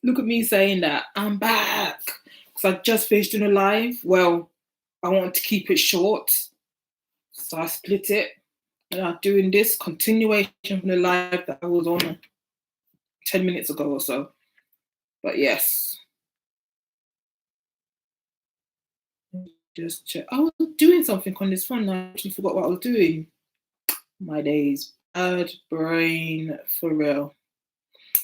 Look at me saying that. I'm back. Because I just finished doing a live. Well, I wanted to keep it short. So I split it. And I'm doing this continuation from the live that I was on 10 minutes ago or so. But yes. Just check. I was doing something on this phone. I actually forgot what I was doing. My days. Bad brain for real.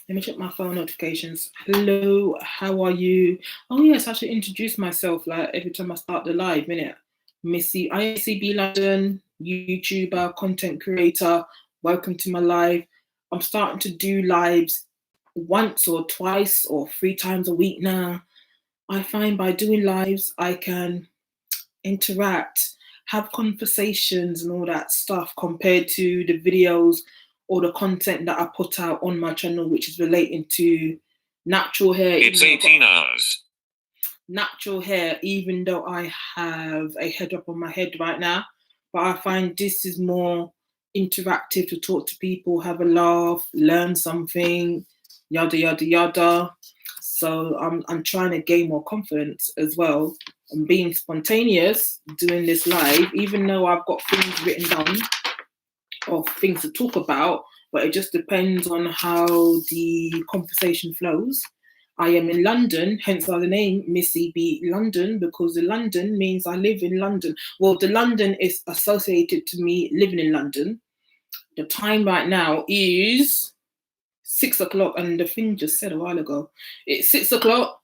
Let me check my phone notifications. Hello, how are you? Oh yes, I should introduce myself like every time I start the live, innit? Missy, ICB London, YouTuber, content creator. Welcome to my live. I'm starting to do lives once or twice or 3 times a week now. I find by doing lives, I can interact, have conversations and all that stuff compared to the videos or the content that I put out on my channel, which is relating to natural hair. It's 18 hours. Natural hair, even though I have a head up on my head right now, but I find this is more interactive to talk to people, have a laugh, learn something, yada yada yada. So I'm trying to gain more confidence as well. And being spontaneous doing this live, even though I've got things written down of things to talk about, but it just depends on how the conversation flows. I am in London, hence why the name Missy B London, because the London means I live in London. Well, the London is associated to me living in London. The time right now is 6 o'clock, and the thing just said a while ago. It's 6 o'clock,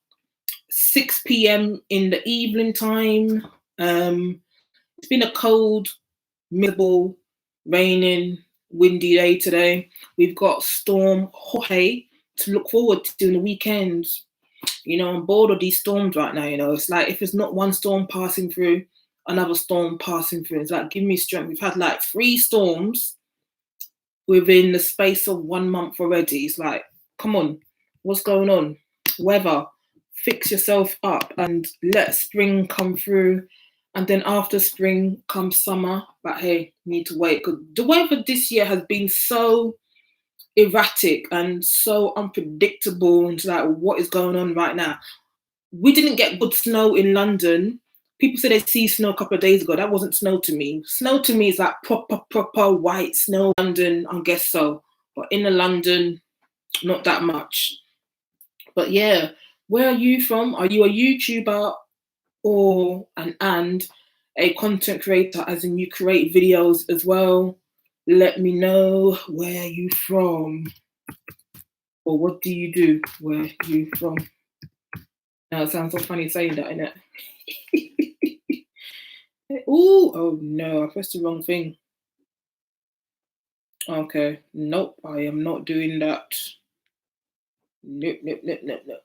6 p.m. in the evening time. It's been a cold, miserable, raining, windy day today. We've got Storm Jorge to look forward to in the weekend. You know, I'm bored of these storms right now. You know, it's like if it's not one storm passing through, another storm passing through. It's like, give me strength. We've had like 3 storms within the space of 1 month already. It's like, come on, what's going on? Weather, fix yourself up and let spring come through. And then after spring comes summer. But hey, need to wait because the weather this year has been so erratic and so unpredictable into like what is going on right now. We didn't get good snow in London. People said they see snow a couple of days ago. That wasn't snow to me. Snow to me is like proper white snow. London, I guess so. But in the London, not that much. But yeah, where are you from? Are you a YouTuber or and a content creator, as in you create videos as well? Let me know where you from or what do you do? Where you from? Now it sounds so funny saying that, innit? Ooh, oh no, I pressed the wrong thing. Okay, nope, I am not doing that. Nope, nope, nope, nope, nope.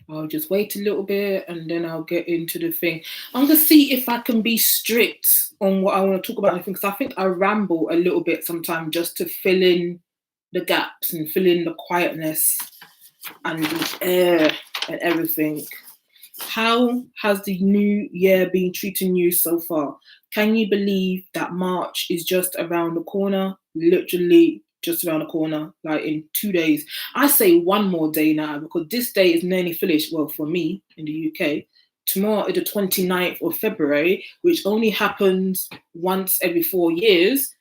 I'll just wait a little bit and then I'll get into the thing. I'm gonna see if I can be strict on what I want to talk about because I think I ramble a little bit sometimes just to fill in the gaps and fill in the quietness and the air and everything. How has the new year been treating you so far? Can you believe that March is just around the corner? Literally just around the corner, like in 2 days. I say one more day now because this day is nearly finished. Well, for me in the UK, tomorrow is the 29th of February, which only happens once every 4 years.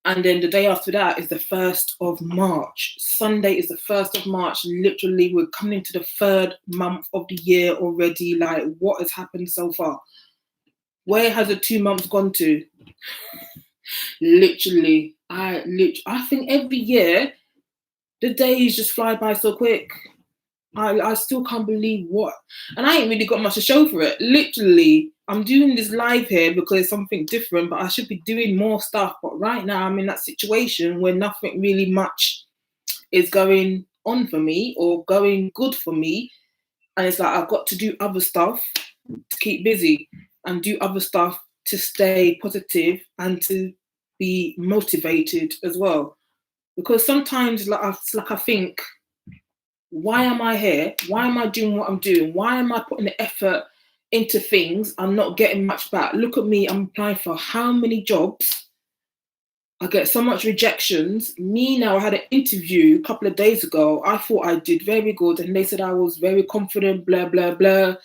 And then the day after that is the 1st of March. Sunday is the 1st of March. Literally, we're coming into the 3rd month of the year already. Like, what has happened so far? Where has the 2 months gone to? Literally, I think every year the days just fly by so quick. I still can't believe what, and I ain't really got much to show for it. Literally, I'm doing this live here because it's something different, but I should be doing more stuff. But right now, I'm in that situation where nothing really much is going on for me or going good for me, and it's like I've got to do other stuff to keep busy and do other stuff to stay positive and to be motivated as well. Because sometimes, like I think, why am I here? Why am I doing what I'm doing? Why am I putting the effort into things I'm not getting much back? Look at me, I'm applying for how many jobs I get so much rejections. Me now, I had an interview a couple of days ago. I thought I did very good, and they said I was very confident, blah, blah, blah.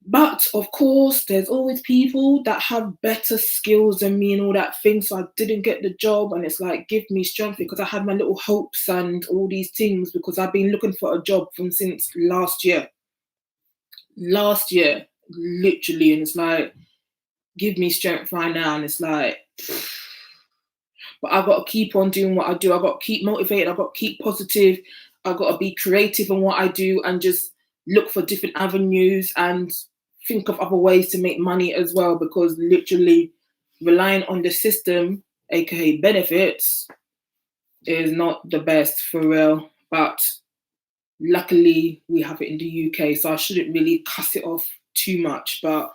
But of course, there's always people that have better skills than me and all that thing. So I didn't get the job, and it's like, give me strength, because I had my little hopes and all these things, because I've been looking for a job from since last year. Last year, literally. And it's like, give me strength right now. And it's like, but I've got to keep on doing what I do. I've got to keep motivated. I've got to keep positive. I've got to be creative in what I do and just look for different avenues and think of other ways to make money as well, because literally relying on the system, aka benefits, is not the best for real. But luckily we have it in the UK, so I shouldn't really cuss it off too much. But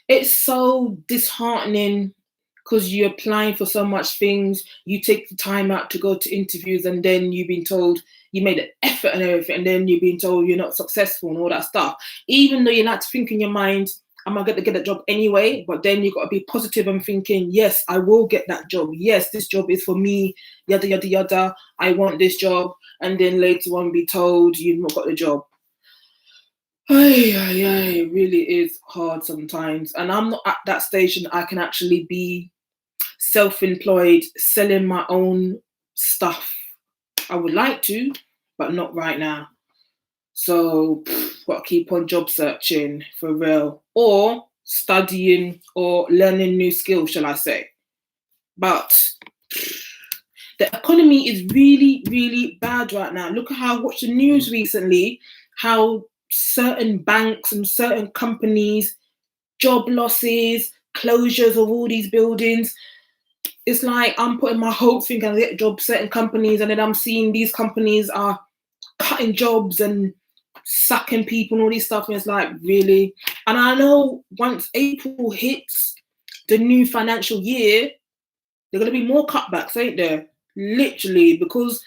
it's so disheartening, because you're applying for so much things, you take the time out to go to interviews, and then you've been told you made an effort and everything, and then you've been told you're not successful and all that stuff. Even though you like to think in your mind, am I going to get a job anyway? But then you've got to be positive and thinking, yes, I will get that job. Yes, this job is for me, yada, yada, yada. I want this job. And then later on be told you've not got the job. It really is hard sometimes. And I'm not at that stage and I can actually be self-employed, selling my own stuff. I would like to, but not right now. So got to keep on job searching for real, or studying or learning new skills, shall I say. But the economy is really, really bad right now. Look at how I watched the news recently, how certain banks and certain companies, job losses, closures of all these buildings. It's like I'm putting my hope thinking I get jobs, certain companies, and then I'm seeing these companies are cutting jobs and sacking people and all these stuff. And it's like, really? And I know once April hits the new financial year, there are going to be more cutbacks, ain't there? Literally, because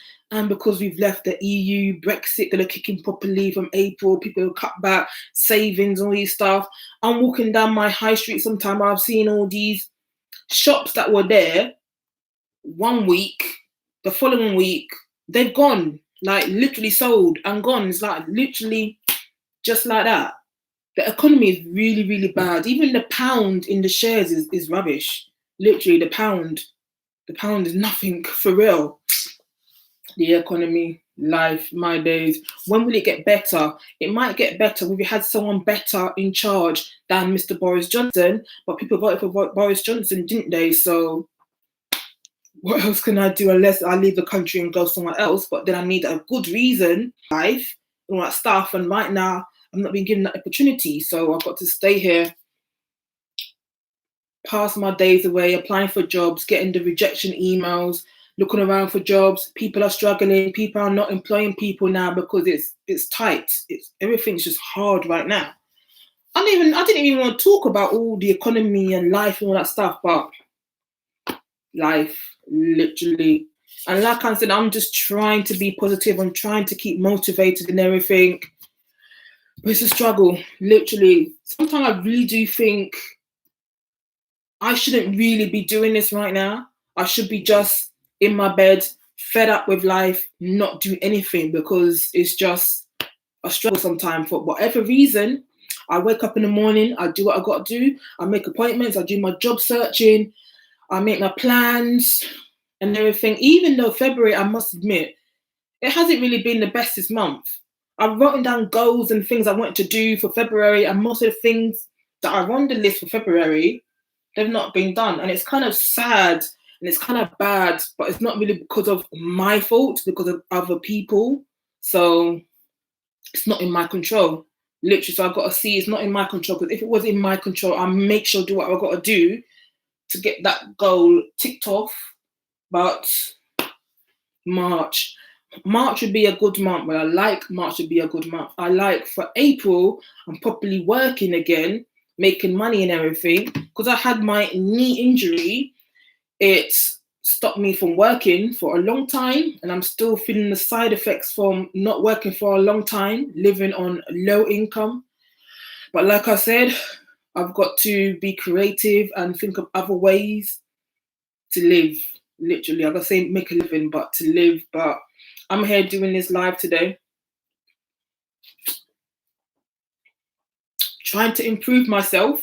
we've left the EU, Brexit going to kick in properly from April. People will cut back savings, all these stuff. I'm walking down my high street sometime, I've seen all these shops that were there 1 week, the following week, they've gone, like literally sold and gone. It's like literally just like that. The economy is really, really bad. Even the pound in the shares is rubbish. Literally, the pound is nothing for real. The economy, life, my days. When will it get better? It might get better if we had someone better in charge than Mr. Boris Johnson, but people voted for Boris Johnson, didn't they? So what else can I do unless I leave the country and go somewhere else? But then I need a good reason, life, and all that stuff. And right now, I'm not being given that opportunity. So I've got to stay here, pass my days away, applying for jobs, getting the rejection emails, looking around for jobs. People are struggling. People are not employing people now because it's tight. Everything's just hard right now. I didn't even want to talk about all the economy and life and all that stuff, but life, literally. And like I said, I'm just trying to be positive. I'm trying to keep motivated and everything. But it's a struggle, literally. Sometimes I really do think I shouldn't really be doing this right now. I should be just in my bed, fed up with life, not do anything, because it's just a struggle sometimes. For whatever reason, I wake up in the morning, I do what I got to do, I make appointments, I do my job searching, I make my plans and everything. Even though February, I must admit, it hasn't really been the best this month. I've written down goals and things I want to do for February, and most of the things that are on the list for February, they've not been done. And it's kind of sad and it's kind of bad, but it's not really because of my fault, because of other people. So it's not in my control, literally. So I've got to see it's not in my control, because if it was in my control, I'll make sure do what I've got to do to get that goal ticked off. But March would be a good month. Well, I like March would be a good month. I like for April, I'm properly working again, making money and everything. Because I had my knee injury, it stopped me from working for a long time, and I'm still feeling the side effects from not working for a long time, living on low income. But like I said, I've got to be creative and think of other ways to live. Literally, I gotta say make a living, but to live. But I'm here doing this live today, trying to improve myself,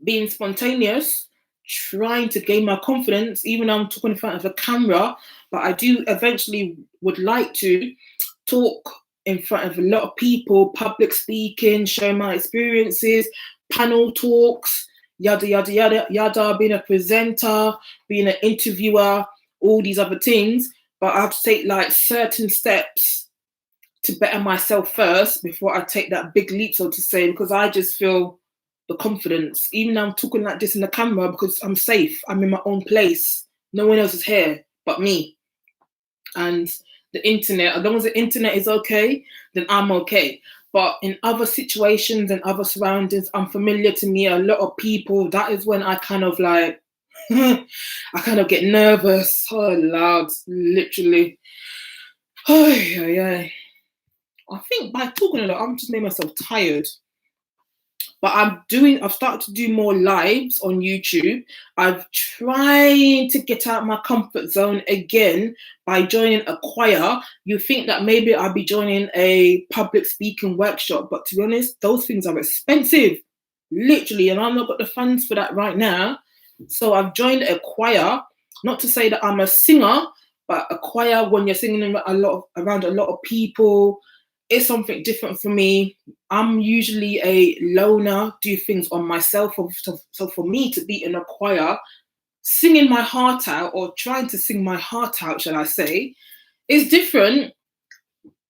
being spontaneous, trying to gain my confidence, even though I'm talking in front of a camera. But I do eventually would like to talk in front of a lot of people, public speaking, share my experiences, panel talks, yada yada yada yada, being a presenter, being an interviewer, all these other things. But I have to take like certain steps to better myself first before I take that big leap, so to say, because I just feel the confidence, even though I'm talking like this in the camera, because I'm safe, I'm in my own place, no one else is here but me. And the internet, as long as the internet is okay, then I'm okay. But in other situations and other surroundings, unfamiliar to me, a lot of people, that is when I kind of like, I kind of get nervous. Oh, loud, literally. Oh, yeah. I think by talking a lot, I'm just made myself tired. But I've started to do more lives on YouTube. I've tried to get out my comfort zone again by joining a choir. You think that maybe I'll be joining a public speaking workshop, but to be honest, those things are expensive, literally, and I've not got the funds for that right now. So I've joined a choir, not to say that I'm a singer, but a choir, when you're singing around a lot of people, it's something different for me. I'm usually a loner, do things on myself. So for me to be in a choir, singing my heart out, or trying to sing my heart out, shall I say, is different.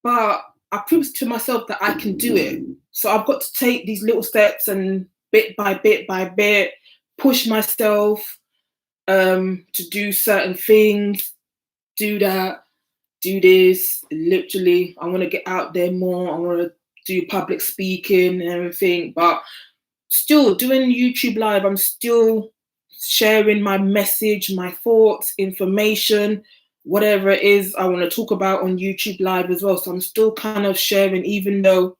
But I proved to myself that I can do it. So I've got to take these little steps and bit by bit, push myself to do certain things, do that, do this. Literally, I want to get out there more. I want to do public speaking and everything, but still doing YouTube live, I'm still sharing my message, my thoughts, information, whatever it is I want to talk about on YouTube live as well. So I'm still kind of sharing, even though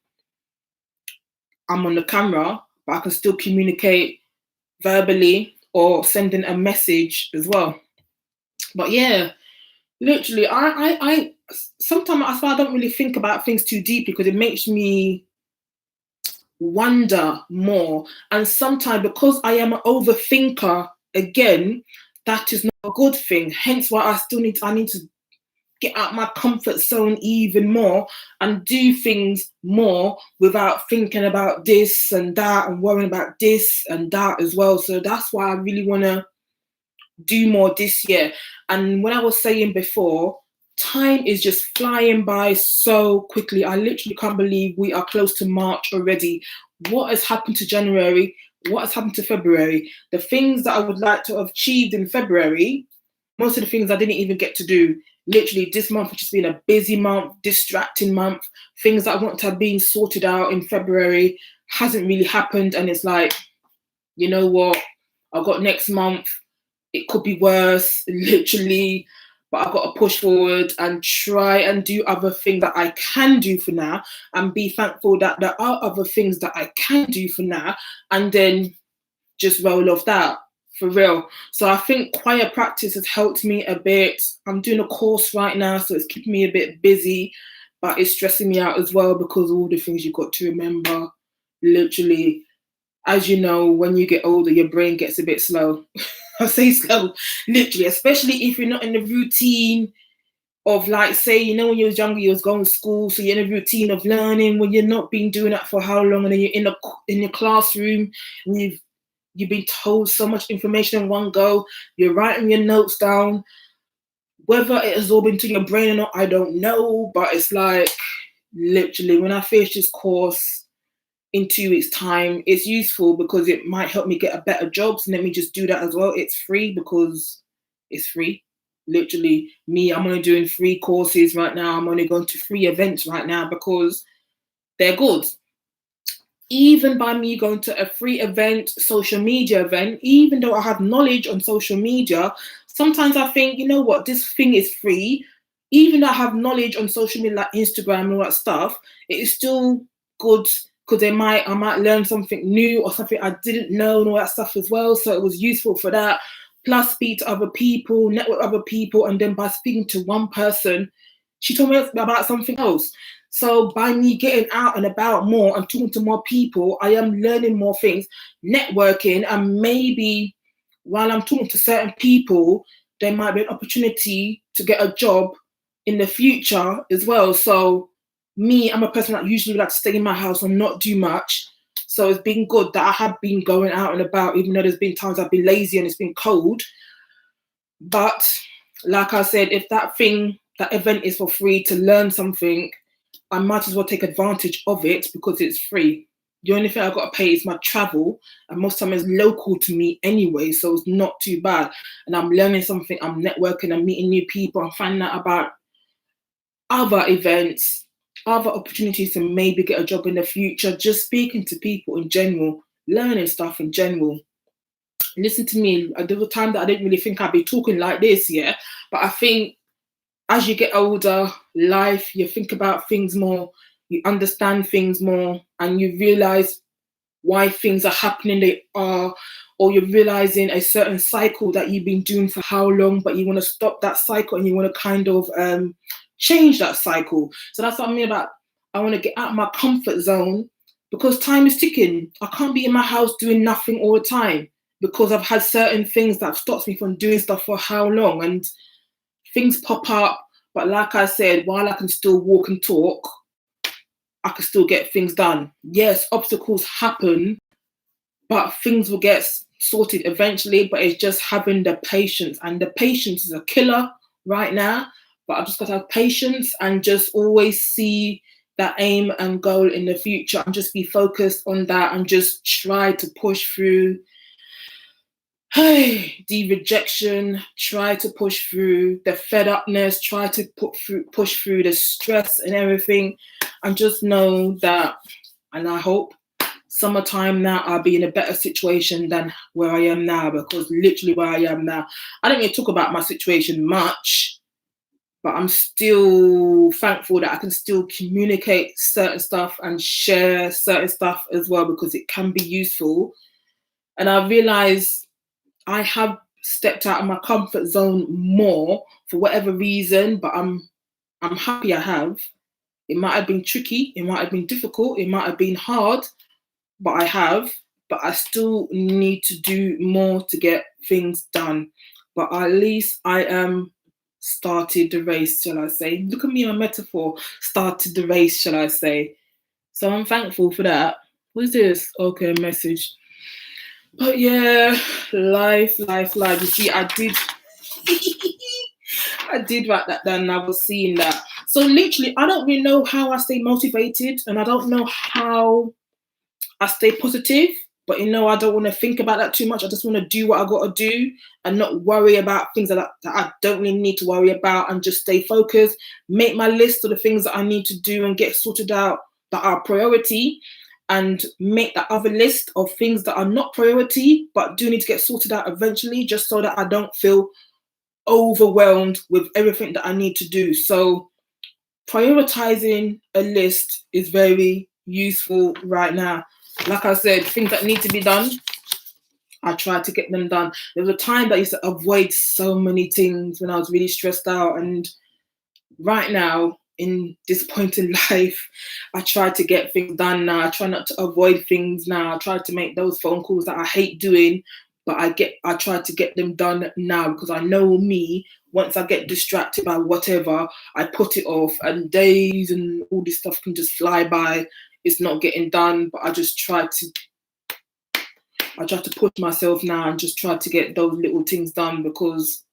I'm on the camera, but I can still communicate verbally or sending a message as well. But yeah, literally, I sometimes I don't really think about things too deep, because it makes me wonder more. And sometimes, because I am an overthinker, again, that is not a good thing. Hence why I need to get out my comfort zone even more and do things more without thinking about this and that and worrying about this and that as well. So that's why I really want to do more this year. And when I was saying before, time is just flying by so quickly. I literally can't believe we are close to March already. What has happened to January? What has happened to February? The things that I would like to have achieved in February, most of the things I didn't even get to do. Literally, this month has just been a busy month, distracting month. Things that I want to have been sorted out in February hasn't really happened. And it's like, you know what? I've got next month. It could be worse, literally, but I've got to push forward and try and do other things that I can do for now, and be thankful that there are other things that I can do for now, and then just roll off that, for real. So I think choir practice has helped me a bit. I'm doing a course right now, so it's keeping me a bit busy, but it's stressing me out as well, because all the things you've got to remember, literally. As you know, when you get older, your brain gets a bit slow. I say slow, literally, especially if you're not in the routine of, like, say, you know, when you was younger, you was going to school, so you're in a routine of learning. When you're not been doing that for how long, and then you're in your classroom, and you've been told so much information in one go. You're writing your notes down. Whether it absorbs into your brain or not, I don't know. But it's like, literally, when I finish this course in 2 weeks' time, it's useful because it might help me get a better job. So let me just do that as well. It's free because it's free. Literally, I'm only doing free courses right now. I'm only going to free events right now because they're good. Even by me going to a free event, social media event, even though I have knowledge on social media, sometimes I think, you know what, this thing is free. Even though I have knowledge on social media like Instagram and all that stuff, it is still good, because I might learn something new or something I didn't know and all that stuff as well. So it was useful for that. plus speak to other people, network with other people, and then by speaking to one person, she told me about something else. So by me getting out and about more and talking to more people, I am learning more things, networking, and maybe while I'm talking to certain people, there might be an opportunity to get a job in the future as well. So me, I'm a person that usually like to stay in my house and not do much. So it's been good that I have been going out and about, even though there's been times I've been lazy and it's been cold. But like I said, if that event is for free to learn something, I might as well take advantage of it because it's free. The only thing I've got to pay is my travel, and most of the time it's local to me anyway, so it's not too bad. And I'm learning something, I'm networking, I'm meeting new people, I'm finding out about other events, other opportunities to maybe get a job in the future, just speaking to people in general, learning stuff in general. Listen to me, there was a time that I didn't really think I'd be talking like this, yeah, but I think as you get older, life, you think about things more, you understand things more, and you realize why things are happening they are, or you're realizing a certain cycle that you've been doing for how long, but you want to stop that cycle and you want to kind of change that cycle. So that's what I mean about I want to get out of my comfort zone because time is ticking. I can't be in my house doing nothing all the time because I've had certain things that stops me from doing stuff for how long, and things pop up. But like I said, while I can still walk and talk, I can still get things done. Yes, obstacles happen, but things will get sorted eventually. But it's just having the patience, and the patience is a killer right now. But I've just got to have patience and just always see that aim and goal in the future and just be focused on that and just try to push through the rejection, try to push through the fed upness, try to push through the stress and everything, and just know that, and I hope summertime now I'll be in a better situation than where I am now, because literally where I am now, I don't really talk about my situation much, but I'm still thankful that I can still communicate certain stuff and share certain stuff as well, because it can be useful. And I realize I have stepped out of my comfort zone more for whatever reason, but I'm happy I have. It might have been tricky, it might have been difficult, it might have been hard, but I have. But I still need to do more to get things done. But at least I am started the race, shall I say. Look at me, my metaphor. Started the race, shall I say. So I'm thankful for that. What is this? Okay, message. But yeah, life. You see, I did write that down and I was seeing that. So literally, I don't really know how I stay motivated and I don't know how I stay positive. But I don't want to think about that too much. I just want to do what I got to do and not worry about things that I don't really need to worry about, and just stay focused, make my list of the things that I need to do and get sorted out that are priority, and make that other list of things that are not priority but do need to get sorted out eventually, just so that I don't feel overwhelmed with everything that I need to do. So prioritizing a list is very useful right now. Like I said, things that need to be done, I try to get them done. There was a time that I used to avoid so many things when I was really stressed out, and right now in this point in life, I try to get things done now. I try not to avoid things now. I try to make those phone calls that I hate doing, but I try to get them done now, because I know me, once I get distracted by whatever, I put it off, and days and all this stuff can just fly by. It's not getting done, but I try to push myself now and just try to get those little things done, because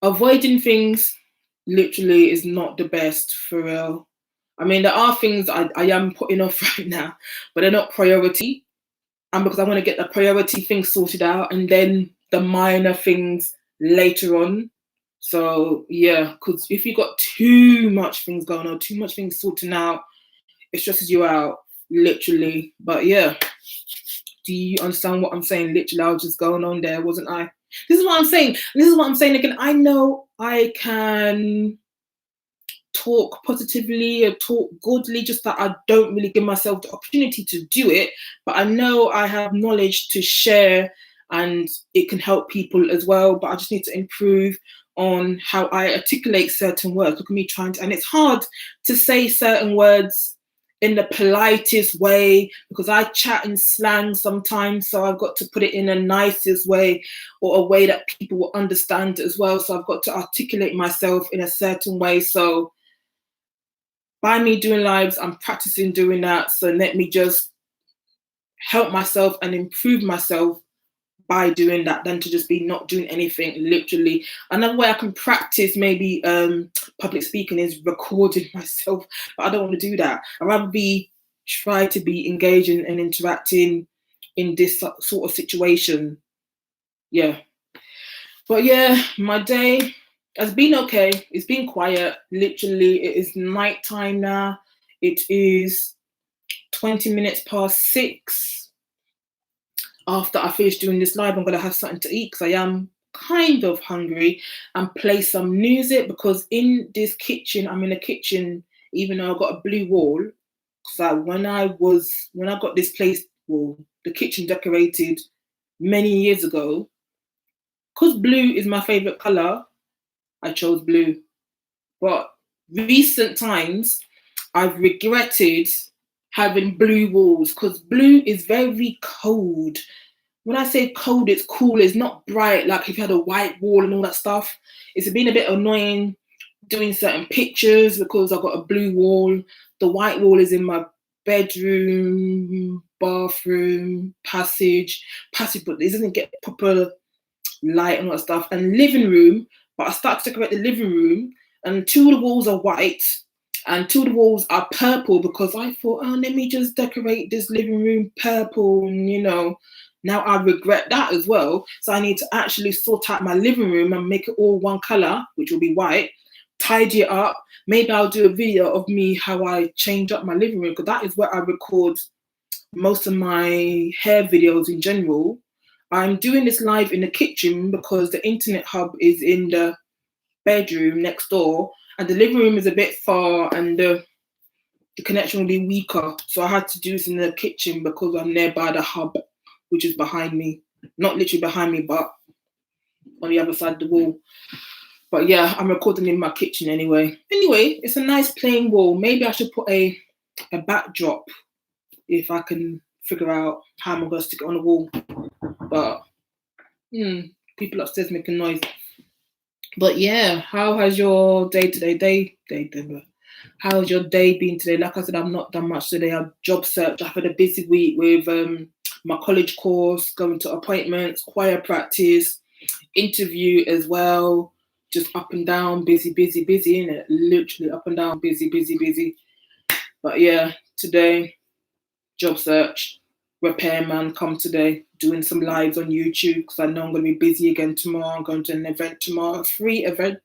avoiding things literally is not the best, for real. I mean, there are things I am putting off right now, but they're not priority. And because I want to get the priority things sorted out and then the minor things later on. So yeah, because if you got too much things going on, too much things sorting out, it stresses you out, literally. But yeah, do you understand what I'm saying? Literally, I was just going on there, wasn't I? This is what I'm saying. This is what I'm saying again. I know I can talk positively or talk goodly, just that I don't really give myself the opportunity to do it. But I know I have knowledge to share and it can help people as well. But I just need to improve on how I articulate certain words. Look at me trying to, and it's hard to say certain words in the politest way because I chat in slang sometimes, so I've got to put it in a nicest way or a way that people will understand as well. So I've got to articulate myself in a certain way. So by me doing lives, I'm practicing doing that. So let me just help myself and improve myself by doing that than to just be not doing anything, literally. Another way I can practice maybe public speaking is recording myself, but I don't want to do that. I'd rather try to be engaging and interacting in this sort of situation. Yeah. But yeah, my day has been okay. It's been quiet. Literally, it is nighttime now. It is 20 minutes past 6. After I finish doing this live, I'm going to have something to eat because I am kind of hungry, and play some music because in this kitchen, I'm in a kitchen, even though I've got a blue wall. Because when I got this place, well, the kitchen decorated many years ago, because blue is my favorite color, I chose blue. But recent times, I've regretted having blue walls because blue is very cold. When I say cold, it's cool. It's not bright like if you had a white wall and all that stuff. It's been a bit annoying doing certain pictures because I've got a blue wall. The white wall is in my bedroom, bathroom, passage, but it doesn't get proper light and all that stuff. And living room, but I start to decorate the living room, and 2 of the walls are white and 2 of the walls are purple because I thought, oh, let me just decorate this living room purple, and now I regret that as well. So I need to actually sort out my living room and make it all one color, which will be white, tidy it up. Maybe I'll do a video of me how I change up my living room because that is where I record most of my hair videos in general. I'm doing this live in the kitchen because the internet hub is in the bedroom next door and the living room is a bit far and the connection will be weaker. So I had to do this in the kitchen because I'm nearby the hub, which is behind me. Not literally behind me, but on the other side of the wall. But yeah, I'm recording in my kitchen anyway. Anyway, it's a nice plain wall. Maybe I should put a backdrop if I can figure out how I'm going to stick it on the wall. But people upstairs making noise. But yeah, how has your how has your day been today? Like I said, I've not done much today. I've job search. I've had a busy week with my college course, going to appointments, choir practice, interview as well. Just up and down, busy, innit? Literally up and down, busy. But yeah, today, job search, repairman come today, doing some lives on YouTube because I know I'm going to be busy again tomorrow. I'm going to an event tomorrow, a free event.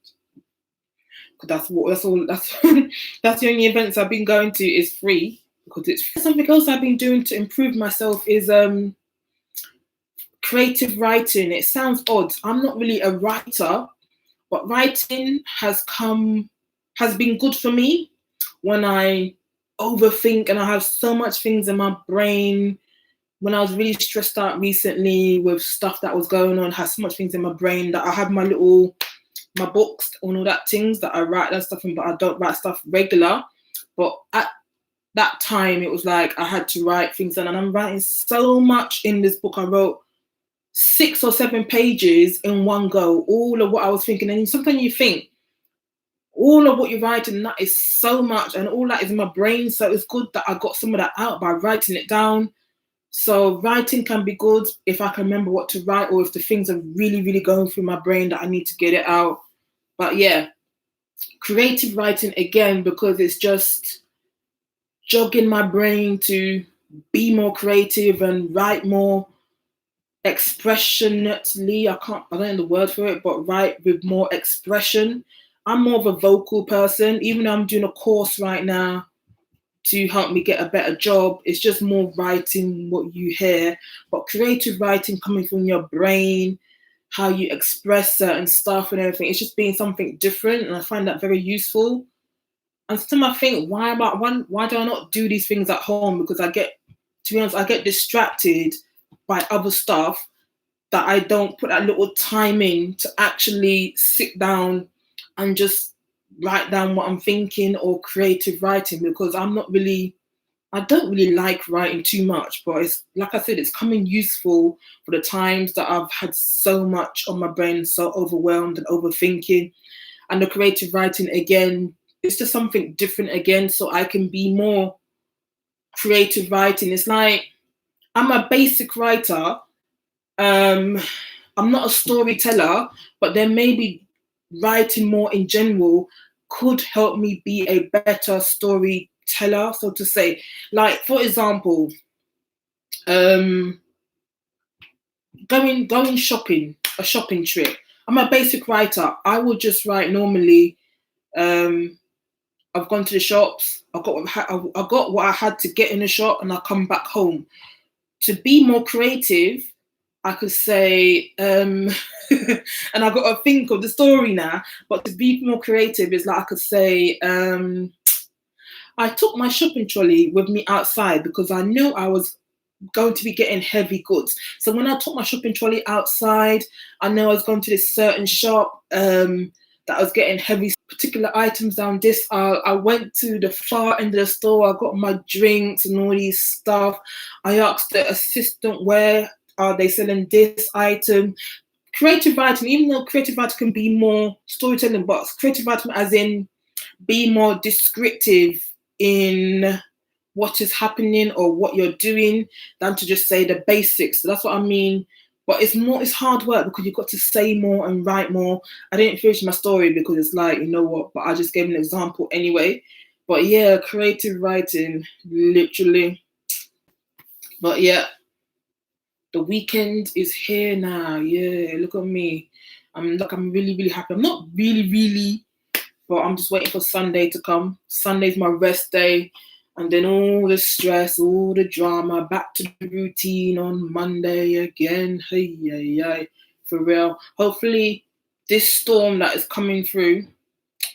That's the only events I've been going to is free because it's free. Something else I've been doing to improve myself is creative writing. It sounds odd. I'm not really a writer, but writing has been good for me when I overthink and I have so much things in my brain. When I was really stressed out recently with stuff that was going on, I had so much things in my brain that I have my books and all that things that I write that stuff in, but I don't write stuff regular. But at that time, it was like I had to write things down, and I'm writing so much in this book. I wrote 6 or 7 pages in one go, all of what I was thinking. And sometimes you think, all of what you're writing, that is so much, and all that is in my brain. So it's good that I got some of that out by writing it down. So writing can be good if I can remember what to write, or if the things are really, really going through my brain that I need to get it out. But yeah, creative writing again, because it's just jogging my brain to be more creative and write more expressionately. I don't know the word for it, but write with more expression. I'm more of a vocal person, even though I'm doing a course right now to help me get a better job. It's just more writing what you hear, but creative writing coming from your brain, how you express certain stuff and everything. It's just being something different, and I find that very useful. And sometimes I think, why do I not do these things at home? Because I get distracted by other stuff, that I don't put that little time in to actually sit down and just write down what I'm thinking, or creative writing, because I don't really like writing too much, but it's like I said, it's coming useful for the times that I've had so much on my brain, so overwhelmed and overthinking. And the creative writing, again, it's just something different again, so I can be more creative writing. It's like I'm a basic writer. I'm not a storyteller, but then maybe writing more in general could help me be a better storyteller, so to say. Like, for example, um, going shopping, a shopping trip. I'm a basic writer. I would just write normally. Um, I've gone to the shops. I got what I had to get in the shop, and I come back home. To be more creative, I could say, and I've got to think of the story now, but to be more creative is like I could say, I took my shopping trolley with me outside because I knew I was going to be getting heavy goods. So when I took my shopping trolley outside, I know I was going to this certain shop that I was getting heavy particular items down this aisle. I went to the far end of the store, I got my drinks and all these stuff. I asked the assistant, where are they selling this item? Creative writing, even though creative writing can be more storytelling, but creative writing as in be more descriptive in what is happening or what you're doing than to just say the basics. So that's what I mean. But it's hard work because you've got to say more and write more. I didn't finish my story because it's like, you know what, but I just gave an example anyway. But yeah, creative writing, literally. But yeah, the weekend is here now. Yeah, look at me. I'm really, really happy. I'm not really, really, but I'm just waiting for Sunday to come. Sunday's my rest day. And then all the stress, all the drama, back to the routine on Monday again. Hey, yeah, for real. Hopefully, this storm that is coming through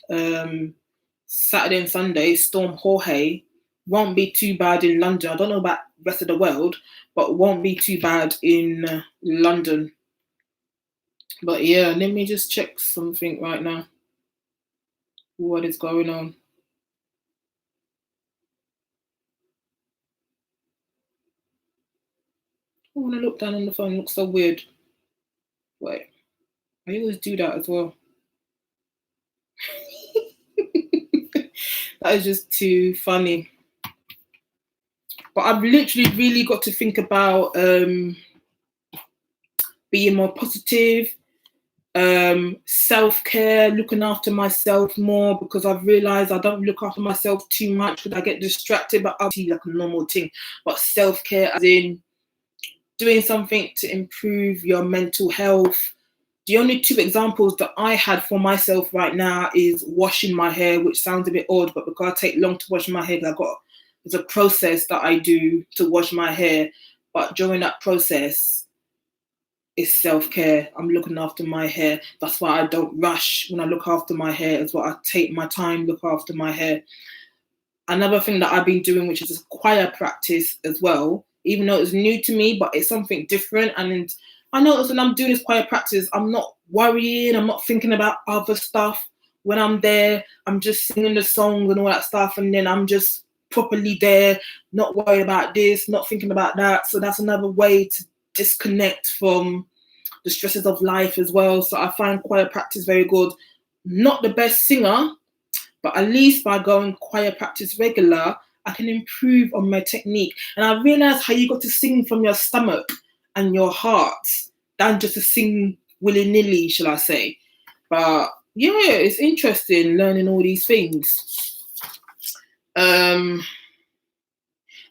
Saturday and Sunday, Storm Jorge, won't be too bad in London. I don't know about the rest of the world, but won't be too bad in London. But yeah, let me just check something right now. What is going on? I want to look down on the phone. It looks so weird. Wait, I always do that as well. That is just too funny. But I've literally really got to think about being more positive, self-care, looking after myself more, because I've realized I don't look after myself too much because I get distracted, but obviously like a normal thing. But self-care as in doing something to improve your mental health. The only two examples that I had for myself right now is washing my hair, which sounds a bit odd, but because I take long to wash my hair, there's a process that I do to wash my hair. But during that process, it's self-care. I'm looking after my hair. That's why I don't rush when I look after my hair, as well. I take my time, look after my hair. Another thing that I've been doing, which is a choir practice as well, even though it's new to me, but it's something different. And I notice when I'm doing this choir practice, I'm not worrying, I'm not thinking about other stuff. When I'm there, I'm just singing the songs and all that stuff, and then I'm just properly there, not worried about this, not thinking about that. So that's another way to disconnect from the stresses of life as well. So I find choir practice very good. Not the best singer, but at least by going choir practice regular, I can improve on my technique. And I realized how you got to sing from your stomach and your heart than just to sing willy-nilly, shall I say. But yeah, it's interesting learning all these things.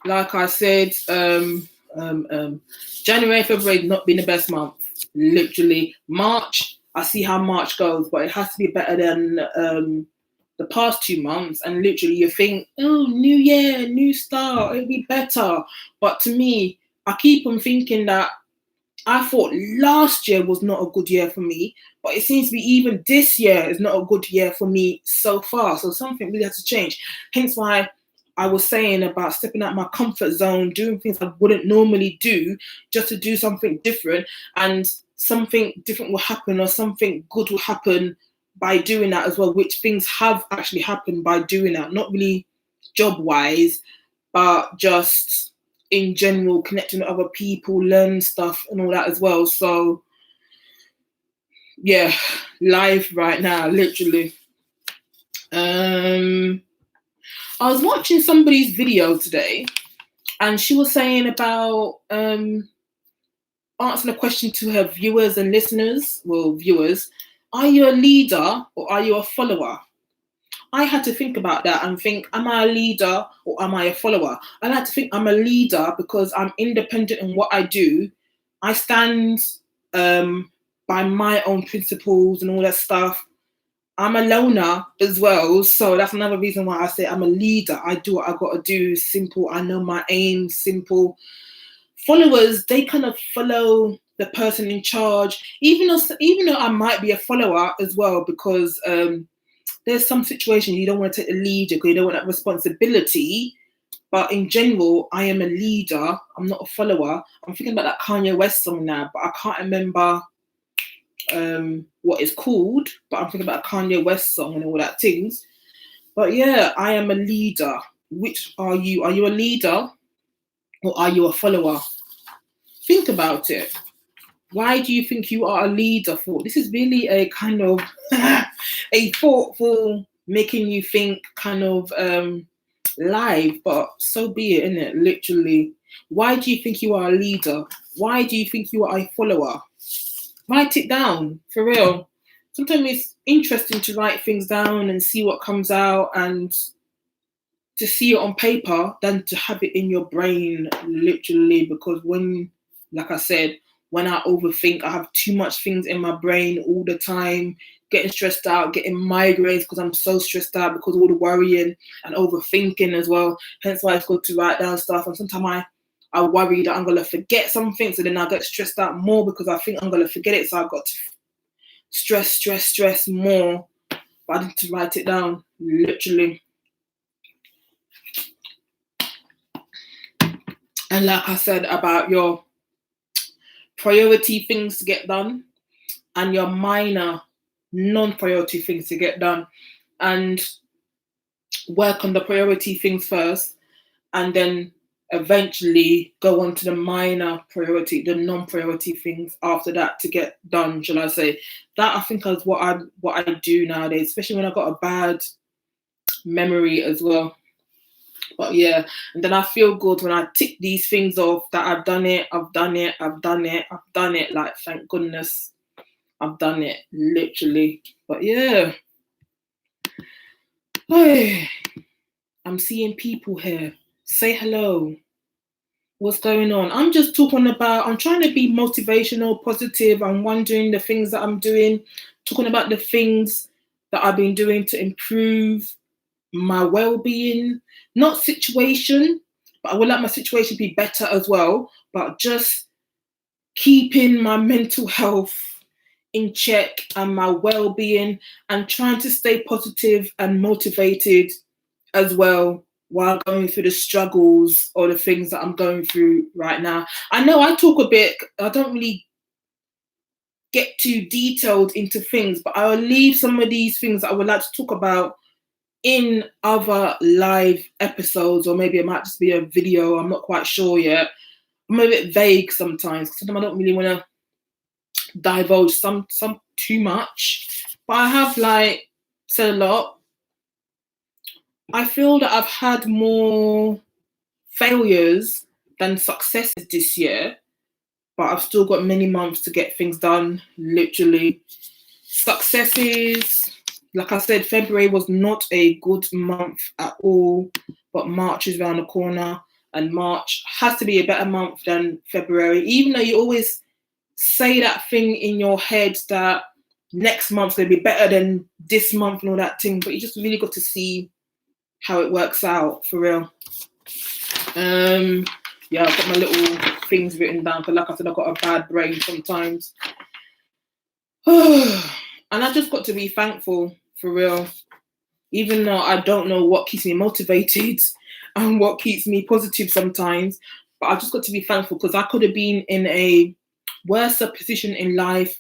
Like I said, January, February not been the best month. Literally, March, I see how March goes, but it has to be better than the past 2 months. And literally, you think, oh, new year, new start, it'll be better. But to me, I keep on thinking that I thought last year was not a good year for me, but it seems to be even this year is not a good year for me so far. So something really has to change. Hence why I was saying about stepping out my comfort zone, doing things I wouldn't normally do, just to do something different, and something different will happen, or something good will happen by doing that as well, which things have actually happened by doing that, not really job wise, but just in general, connecting with other people, learn stuff and all that as well. So yeah, live right now, literally. I was watching somebody's video today, and she was saying about answering a question to her viewers and listeners. Well, viewers, are you a leader or are you a follower? I had to think about that and think, am I a leader or am I a follower? I like to think I'm a leader because I'm independent in what I do. I stand by my own principles and all that stuff. I'm a loner as well, so that's another reason why I say I'm a leader. I do what I got to do, simple. I know my aim, simple. Followers, they kind of follow the person in charge, even though I might be a follower as well, because there's some situations you don't want to take the lead because you don't want that responsibility. But in general, I am a leader. I'm not a follower. I'm thinking about that Kanye West song now, but I can't remember what it's called. But I'm thinking about a Kanye West song and all that things. But yeah, I am a leader. Which are you? Are you a leader or are you a follower? Think about it. Why do you think you are a leader for? This is really a kind of a thoughtful, making you think kind of live, but so be it, innit? Literally. Why do you think you are a leader? Why do you think you are a follower? Write it down, for real. Sometimes it's interesting to write things down and see what comes out, and to see it on paper than to have it in your brain, literally. Because when, like I said, when I overthink, I have too much things in my brain all the time, getting stressed out, getting migraines because I'm so stressed out because of all the worrying and overthinking as well. Hence why it's good to write down stuff. And sometimes I worry that I'm going to forget something, so then I get stressed out more because I think I'm going to forget it. So I've got to stress more. But I need to write it down, literally. And like I said about your priority things to get done and your minor non-priority things to get done, and work on the priority things first, and then eventually go on to the minor priority, the non-priority things after that to get done, shall I say. That I think is what I do nowadays, especially when I've got a bad memory as well. But yeah, and then I feel good when I tick these things off that I've done it. Like, thank goodness I've done it, literally. But yeah, hey, I'm seeing people here. Say hello. What's going on? I'm just talking about, I'm trying to be motivational, positive. I'm wondering the things that I'm doing, talking about the things that I've been doing to improve my well-being, not situation, but I would like my situation to be better as well, but just keeping my mental health in check and my well-being, and trying to stay positive and motivated as well while going through the struggles or the things that I'm going through right now. I know I talk a bit, I don't really get too detailed into things, but I'll leave some of these things that I would like to talk about in other live episodes, or maybe it might just be a video. I'm not quite sure yet. I'm a bit vague sometimes. Sometimes I don't really want to divulge some too much, but I have like said a lot. I feel that I've had more failures than successes this year, but I've still got many months to get things done, literally. Successes, like I said, February was not a good month at all, but March is around the corner, and March has to be a better month than February, even though you always say that thing in your head that next month's going to be better than this month and all that thing, but you just really got to see how it works out, for real. Yeah, I've got my little things written down, because like I said, I've got a bad brain sometimes. And I just got to be thankful, for real. even though I don't know what keeps me motivated and what keeps me positive sometimes. But I've just got to be thankful, because I could have been in a worse position in life.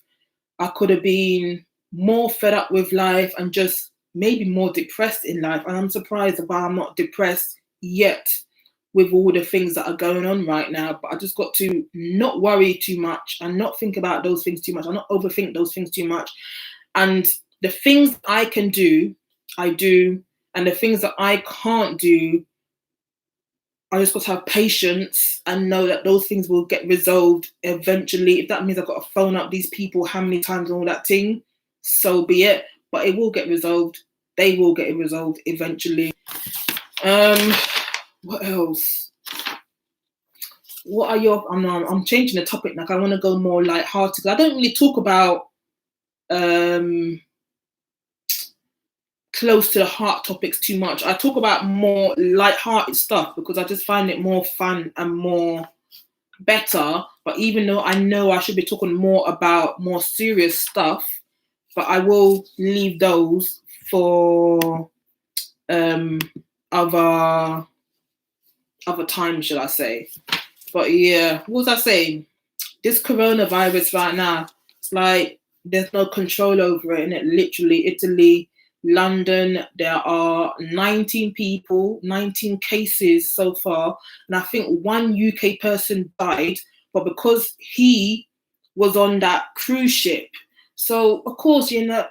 I could have been more fed up with life and just maybe more depressed in life. And I'm surprised why I'm not depressed yet with all the things that are going on right now. But I just got to not worry too much and not think about those things too much. I not overthink those things too much. And the things I can do, I do. And the things that I can't do, I just got to have patience and know that those things will get resolved eventually. If that means I've got to phone up these people how many times and all that thing, so be it. But it will get resolved. They will get it resolved eventually. What else? What are your? I'm changing the topic. Like, I want to go more light-hearted. I don't really talk about close to the heart topics too much. I talk about more light-hearted stuff because I just find it more fun and more better. But even though I know I should be talking more about more serious stuff, but I will leave those for other times, should I say. But yeah, what was I saying? This coronavirus right now, it's like there's no control over it, and it literally Italy, London, there are 19 cases so far, and I think one UK person died, but because he was on that cruise ship. So of course you're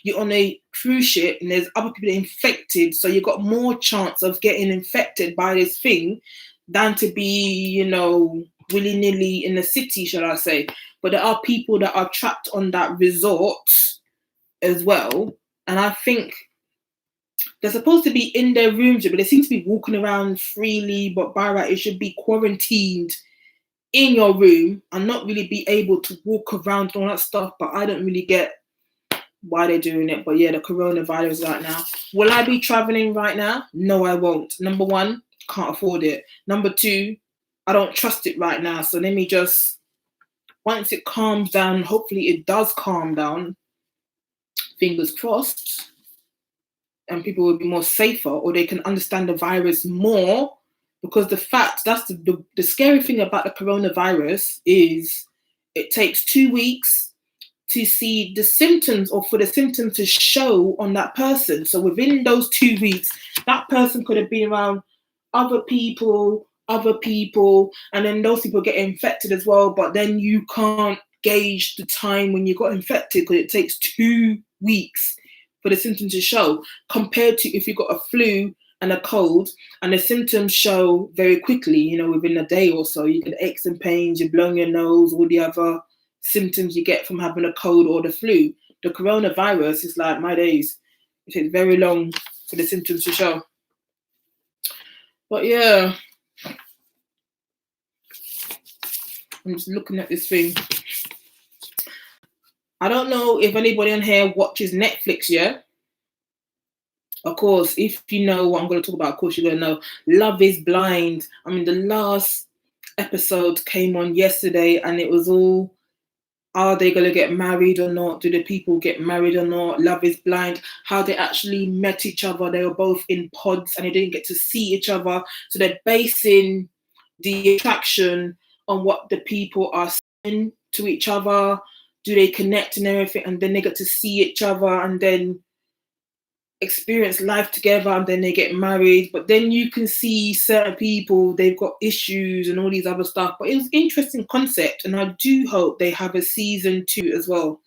you're on a cruise ship and there's other people infected, so you've got more chance of getting infected by this thing than to be, willy-nilly in the city, shall I say. But there are people that are trapped on that resort as well, and I think they're supposed to be in their rooms, but they seem to be walking around freely. But by right, it should be quarantined in your room and not really be able to walk around and all that stuff. But I don't really get why they're doing it. But yeah, the coronavirus right now. Will I be traveling right now? No, I won't. Number one, can't afford it. Number two, I don't trust it right now. So let me just, once it calms down, hopefully it does calm down, fingers crossed, and people will be more safer, or they can understand the virus more. Because that's the scary thing about the coronavirus is it takes 2 weeks to see the symptoms, or for the symptoms to show on that person. So within those 2 weeks, that person could have been around other people, and then those people get infected as well. But then you can't gauge the time when you got infected, because it takes 2 weeks for the symptoms to show, compared to if you got a flu and a cold, and the symptoms show very quickly, within a day or so. You get aches and pains, you're blowing your nose, all the other symptoms you get from having a cold or the flu. The coronavirus is like, my days, it takes very long for the symptoms to show. But yeah, I'm just looking at this thing. I don't know if anybody on here watches Netflix, yeah? Of course, if you know what I'm going to talk about, of course you're going to know. Love is Blind. I mean, the last episode came on yesterday, and it was all, are they going to get married or not? Do the people get married or not? Love is Blind. How they actually met each other. They were both in pods and they didn't get to see each other. So they're basing the attraction on what the people are saying to each other. Do they connect and everything? And then they get to see each other and then experience life together, and then they get married. But then you can see certain people, they've got issues and all these other stuff. But it was an interesting concept, and I do hope they have a season 2 as well.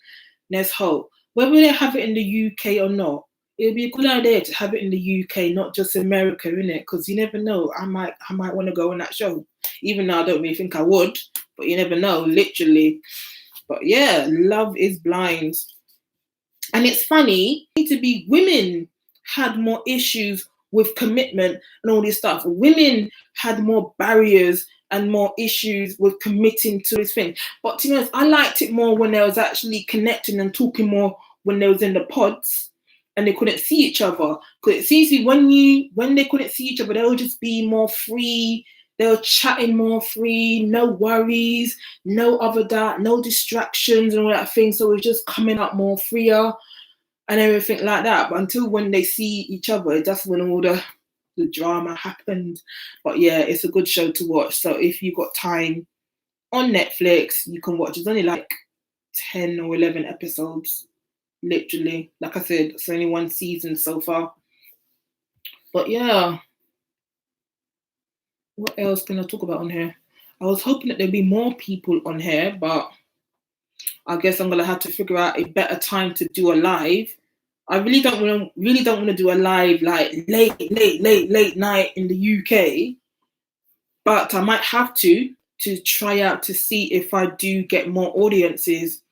Let's hope. Whether they have it in the UK or not, it would be a good idea to have it in the UK, not just America, innit? Because you never know. I might want to go on that show, even though I don't really think I would. But you never know, literally. But yeah, Love is Blind. And it's funny, to be women had more issues with commitment and all this stuff. Women had more barriers and more issues with committing to this thing. But to be honest, I liked it more when they was actually connecting and talking more when they was in the pods and they couldn't see each other. Because it seems to be when they couldn't see each other, they'll just be more free. They were chatting more free, no worries, no distractions and all that thing. So it was just coming up more freer. and everything like that. But until when they see each other, that's when all the drama happened. But yeah, it's a good show to watch. So if you've got time on Netflix, you can watch. It's only like 10 or 11 episodes, literally. Like I said, it's only one season so far. But yeah, what else can I talk about on here? I was hoping that there'd be more people on here, but I guess I'm gonna have to figure out a better time to do a live. I really don't want to do a live like late night in the UK, but I might have to try out to see if I do get more audiences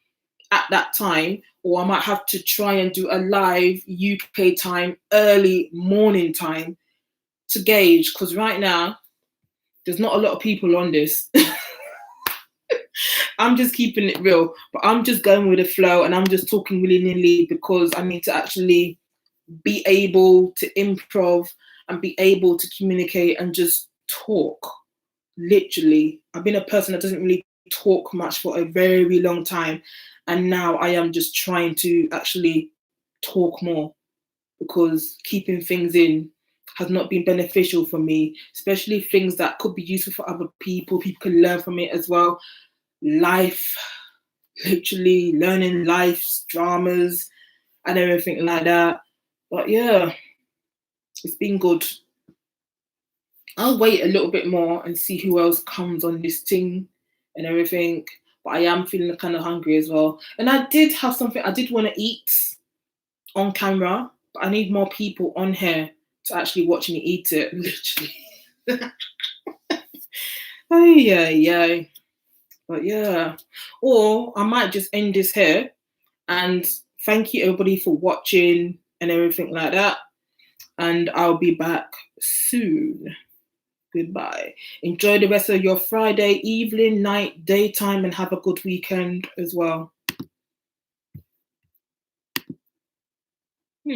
at that time, or I might have to try and do a live UK time, early morning time to gauge, because right now there's not a lot of people on this. I'm just keeping it real, but I'm just going with the flow and I'm just talking willy-nilly because I need to actually be able to improv and be able to communicate and just talk. Literally, I've been a person that doesn't really talk much for a very long time, and now I am just trying to actually talk more, because keeping things in has not been beneficial for me, especially things that could be useful for other people. People can learn from it as well. Life, literally learning life's dramas and everything like that. But yeah, it's been good. I'll wait a little bit more and see who else comes on this thing and everything. But I am feeling kind of hungry as well. And I did have something I did want to eat on camera, but I need more people on here to actually watch me eat it, literally. Yeah. But yeah. Or I might just end this here. And thank you everybody for watching and everything like that. And I'll be back soon. Goodbye. Enjoy the rest of your Friday evening, night, daytime, and have a good weekend as well.